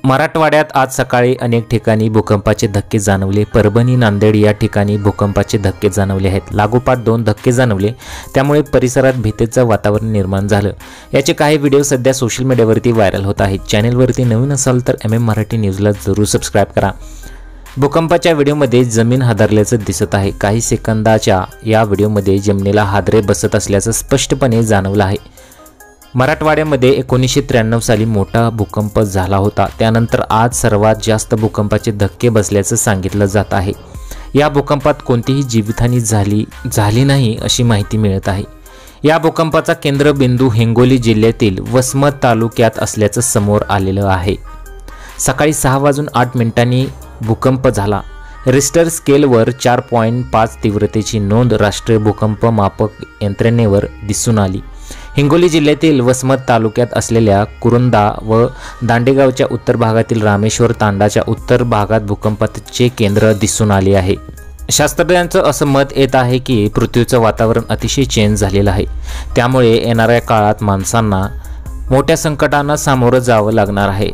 मराठवाड्यात आज सकाळी अनेक ठिकाणी भूकंपाचे धक्के जाणवले। परभणी, नांदेड या ठिकाणी भूकंपाचे धक्के जाणवले आहेत। लागोपाठ 2 धक्के जाणवले, त्यामुळे परिसरात भीतीचं वातावरण निर्माण झालं। याचे काही व्हिडिओ सध्या सोशल मीडियावरती व्हायरल होत आहेत। चॅनलवरती नवीन असाल तर MM मराठी न्यूजला जरूर सबस्क्राइब करा। भूकंपाच्या व्हिडिओमध्ये जमीन हादरल्याचं दिसत आहे। काही सेकंदाच्या या व्हिडिओमध्ये जमिनीला हादरे बसत असल्याचं स्पष्टपणे जाणवलं आहे। मराठवाड्यामध्ये 1993 साली मोठा भूकंप झाला होता। त्यानंतर आज सर्वात जास्त भूकंपाचे धक्के बसल्याचं सांगितलं जात आहे। या भूकंपात कोणतीही जीवितहानी झाली नाही अशी माहिती मिळत आहे। या भूकंपाचा केंद्रबिंदू हिंगोली जिल्ह्यातील वसमत तालुक्यात असल्याचं समोर आलेलं आहे। सकाळी 6:08 भूकंप झाला। रिस्टर स्केलवर 4.5 तीव्रतेची नोंद राष्ट्रीय भूकंप मापक यंत्रणेवर दिसून आली। हिंगोली जिल्ह्यातील वसमत तालुक्यात असलेल्या कुरुंदा व दांडेगावच्या उत्तर भागातील रामेश्वर तांडाच्या उत्तर भागात भूकंपाचे केंद्र दिसून आले आहे। शास्त्रज्ञांचं असं मत येत आहे की पृथ्वीचं वातावरण अतिशय चेंज झालेलं आहे। त्यामुळे येणाऱ्या काळात माणसांना मोठ्या संकटांना सामोरं जावं लागणार आहे।